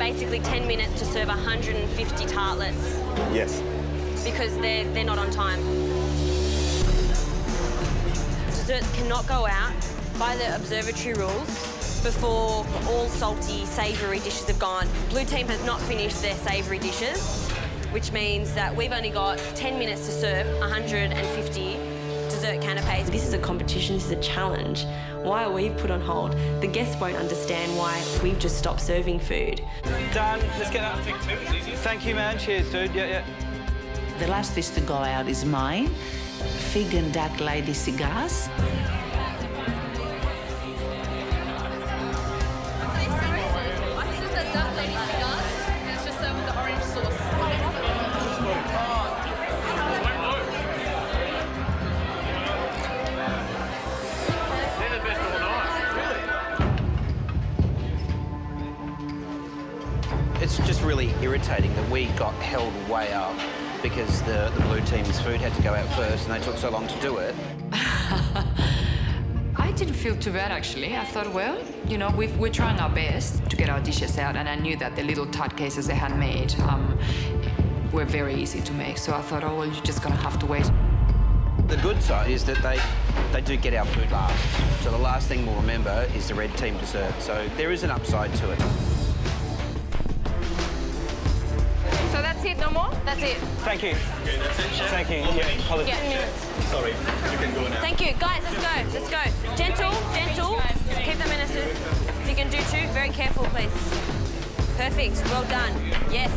basically 10 minutes to serve 150 tartlets. Yes. Because they're not on time. Desserts cannot go out by the observatory rules before all salty, savoury dishes have gone. Blue team has not finished their savoury dishes, which means that we've only got 10 minutes to serve 150 dessert canapés. This is a competition, this is a challenge. Why are we put on hold? The guests won't understand why we've just stopped serving food. Done. Let's get up. Thank you, man. Cheers, dude. Yeah. The last dish to go out is mine, fig and duck lady cigars. It's just really irritating that we got held way up because the blue team's food had to go out first and they took so long to do it. I didn't feel too bad, actually. I thought, well, you know, we're trying our best to get our dishes out, and I knew that the little tart cases they had made were very easy to make, so I thought, oh, well, you're just going to have to wait. The good side is that they do get our food last. So the last thing we'll remember is the red team dessert. So there is an upside to it. So that's it, no more? That's it. Thank you. Okay, that's it, Chef. Thank you. Okay. Yeah, 10 minutes. Sorry, you can go now. Thank you. Guys, let's go. Gentle. Keep them innocent. If you can do two, very careful, please. Perfect. Well done. Yes.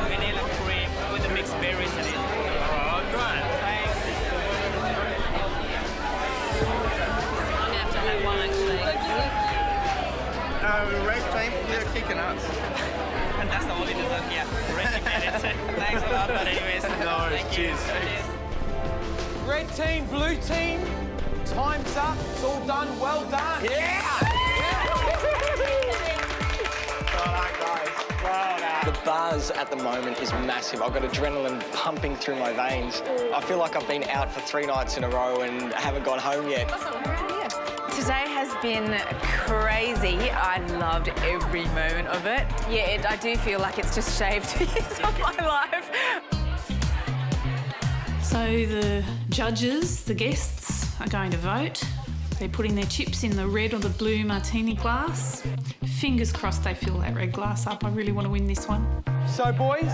Vanilla cream with the mixed berries in it. Oh, great. Thanks. I'm gonna have to have one actually. Red team, you're kicking us. And that's the only dessert, yeah. Recommend it. Thanks a lot, but anyways. No worries, Thank you. cheers. Red team, blue team, time's up. It's all done. Well done. The buzz at the moment is massive. I've got adrenaline pumping through my veins. I feel like I've been out for 3 nights in a row and haven't gone home yet. Today has been crazy. I loved every moment of it. Yeah, I do feel like it's just shaved 2 years of my life. So the judges, the guests, are going to vote. They're putting their chips in the red or the blue martini glass. Fingers crossed they fill that red glass up. I really want to win this one. So, boys,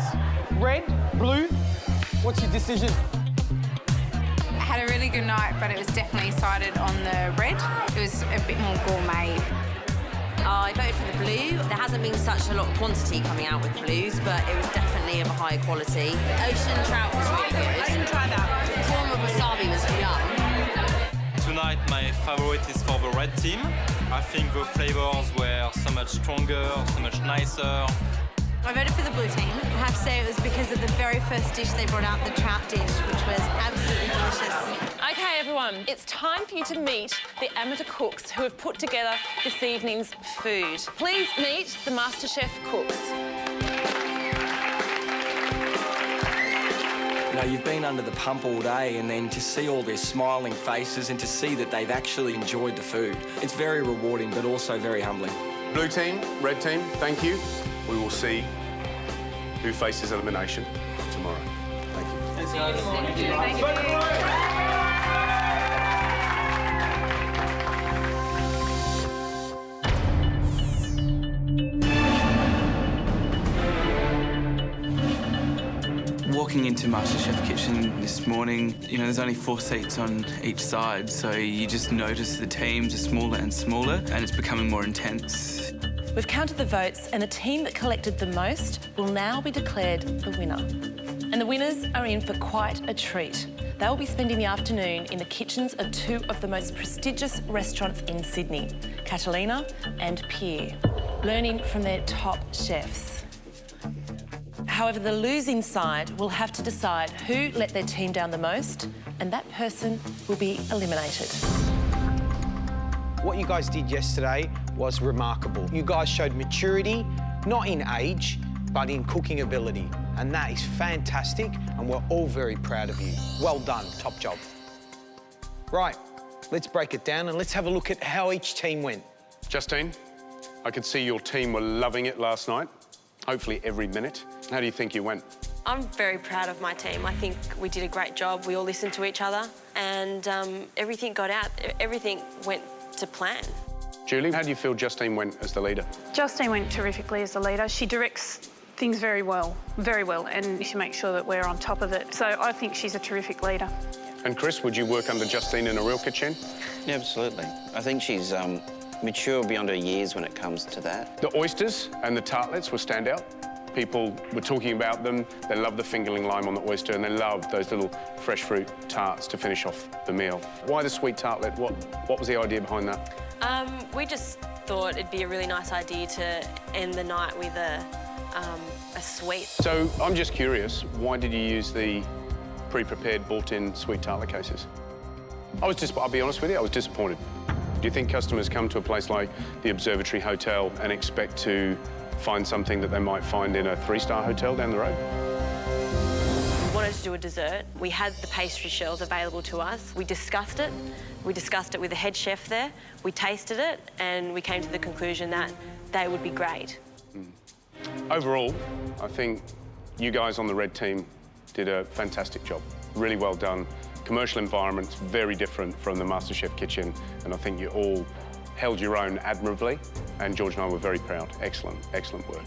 red, blue, what's your decision? I had a really good night, but it was definitely sided on the red. It was a bit more gourmet. I voted for the blue. There hasn't been such a lot of quantity coming out with blues, but it was definitely of a high quality. The ocean trout was really good. I didn't try that. Prawn with wasabi was yum. Tonight, my favorite is for the red team. I think the flavors were so much stronger, so much nicer. I voted for the blue team. I have to say it was because of the very first dish they brought out, the trout dish, which was absolutely delicious. OK, everyone, it's time for you to meet the amateur cooks who have put together this evening's food. Please meet the MasterChef cooks. You know, you've been under the pump all day, and then to see all their smiling faces and to see that they've actually enjoyed the food, it's very rewarding, but also very humbling. Blue team, red team, thank you. We will see who faces elimination tomorrow. Thank you. Thank you. Walking into MasterChef kitchen this morning, you know, there's only 4 seats on each side, so you just notice the teams are smaller and smaller, and it's becoming more intense. We've counted the votes, and the team that collected the most will now be declared the winner. And the winners are in for quite a treat. They will be spending the afternoon in the kitchens of 2 of the most prestigious restaurants in Sydney, Catalina and Pierre, learning from their top chefs. However, the losing side will have to decide who let their team down the most, and that person will be eliminated. What you guys did yesterday was remarkable. You guys showed maturity, not in age, but in cooking ability. And that is fantastic, and we're all very proud of you. Well done, top job. Right, let's break it down and let's have a look at how each team went. Justine, I could see your team were loving it last night. Hopefully every minute. How do you think you went? I'm very proud of my team. I think we did a great job. We all listened to each other and everything got out. Everything went to plan. Julie, how do you feel Justine went as the leader? Justine went terrifically as the leader. She directs things very well, and she makes sure that we're on top of it. So I think she's a terrific leader. And Chris, would you work under Justine in a real kitchen? Yeah, absolutely. I think she's mature beyond her years when it comes to that. The oysters and the tartlets were standout. People were talking about them. They loved the fingerling lime on the oyster and they loved those little fresh fruit tarts to finish off the meal. Why the sweet tartlet? What was the idea behind that? We just thought it'd be a really nice idea to end the night with a sweet. So I'm just curious, why did you use the pre-prepared built-in sweet tartlet cases? I'll be honest with you, I was disappointed. Do you think customers come to a place like the Observatory Hotel and expect to find something that they might find in a 3-star hotel down the road? We wanted to do a dessert. We had the pastry shells available to us. We discussed it. We discussed it with the head chef there. We tasted it and we came to the conclusion that they would be great. Overall, I think you guys on the red team did a fantastic job. Really well done. Commercial environment's very different from the MasterChef kitchen, and I think you all held your own admirably, and George and I were very proud. Excellent, excellent work.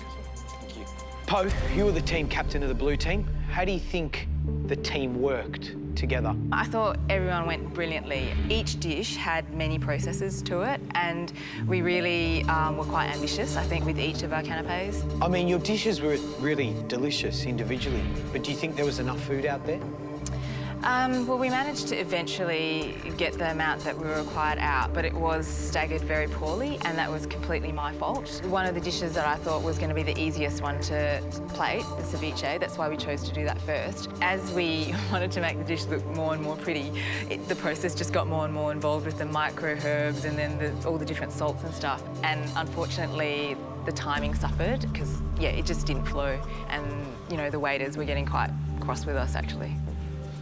Thank you. Poe, you were the team captain of the blue team. How do you think the team worked together? I thought everyone went brilliantly. Each dish had many processes to it, and we really were quite ambitious, I think, with each of our canapés. I mean, your dishes were really delicious individually, but do you think there was enough food out there? Well, we managed to eventually get the amount that we required out, but it was staggered very poorly, and that was completely my fault. One of the dishes that I thought was going to be the easiest one to plate, the ceviche, that's why we chose to do that first. As we wanted to make the dish look more and more pretty, the process just got more and more involved with the micro herbs and then all the different salts and stuff. And unfortunately, the timing suffered because, yeah, it just didn't flow. And, you know, the waiters were getting quite cross with us, actually.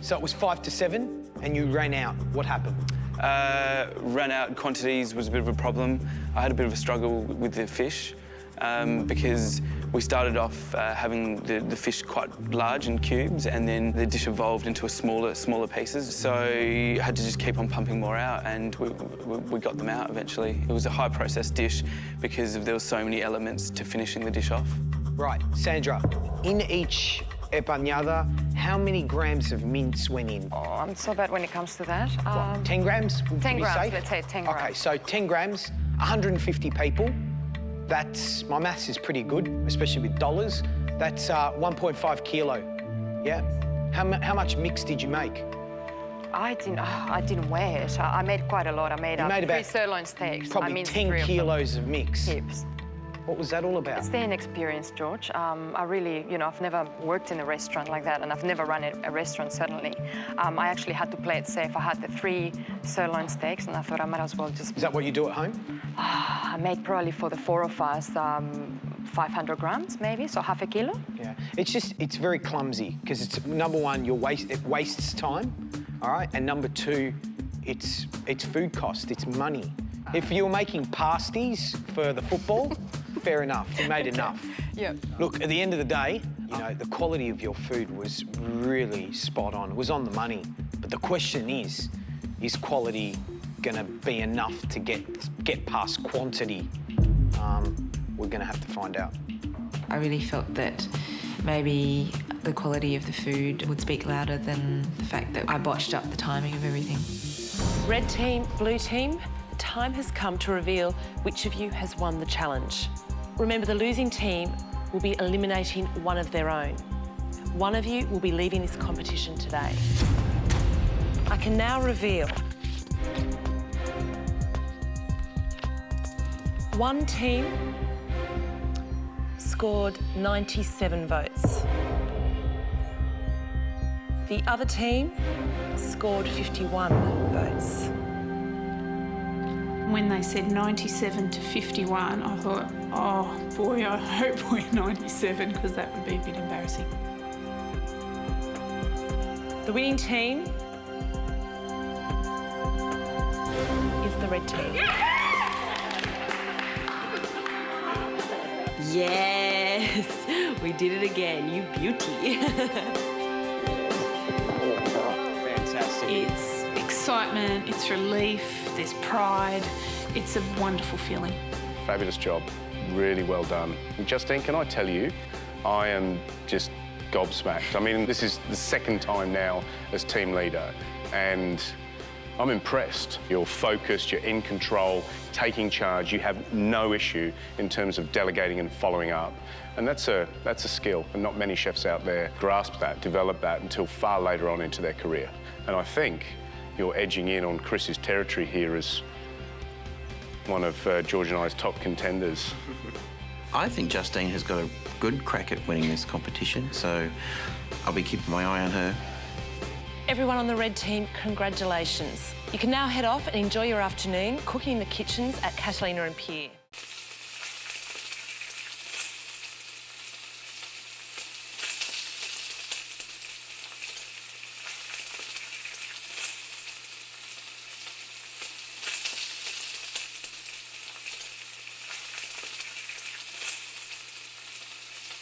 So it was 5 to 7 and you ran out. What happened? Ran out quantities was a bit of a problem. I had a bit of a struggle with the fish because we started off having the fish quite large in cubes, and then the dish evolved into a smaller pieces. So I had to just keep on pumping more out, and we got them out eventually. It was a high processed dish because there were so many elements to finishing the dish off. Right, Sandra, in each empanada, how many grams of mince went in? Oh, I'm so bad when it comes to that. 10 grams? 10 grams, safe? let's say 10 grams. OK, so 10 grams, 150 people. My maths is pretty good, especially with dollars. That's 1.5 kilo. Yeah. How much mix did you make? I didn't weigh it. I made quite a lot. I made, about 3 sirloin steaks. Probably 10 kilos of mix. Hips. What was that all about? It's the inexperience, George. I really, I've never worked in a restaurant like that, and I've never run a restaurant, certainly. I actually had to play it safe. I had the 3 sirloin steaks, and I thought I might as well just... Is that what you do at home? I make probably for the 4 of us 500 grams, maybe, so half a kilo. Yeah, it's very clumsy, because it's, number one, it wastes time, all right? And number 2, it's food cost, it's money. If you were making pasties for the football, fair enough, you made enough. Yeah. Look, at the end of the day, the quality of your food was really spot on. It was on the money. But the question is quality gonna be enough to get past quantity? We're gonna have to find out. I really felt that maybe the quality of the food would speak louder than the fact that I botched up the timing of everything. Red team, blue team, the time has come to reveal which of you has won the challenge. Remember, the losing team will be eliminating one of their own. One of you will be leaving this competition today. I can now reveal one team scored 97 votes. The other team scored 51 votes. When they said 97 to 51, I thought, oh boy, I hope we're 97, because that would be a bit embarrassing. The winning team the red team. Yes, we did it again, you beauty. Fantastic. It's excitement, it's relief, there's pride. It's a wonderful feeling. Fabulous job, really well done. And Justine, can I tell you, I am just gobsmacked. I mean, this is the second time now as team leader, and I'm impressed. You're focused, you're in control, taking charge, you have no issue in terms of delegating and following up. And that's a skill, and not many chefs out there grasp that, develop that until far later on into their career. And I think you're edging in on Chris's territory here as one of George and I's top contenders. I think Justine has got a good crack at winning this competition, so I'll be keeping my eye on her. Everyone on the red team, congratulations. You can now head off and enjoy your afternoon cooking in the kitchens at Catalina and Pierre.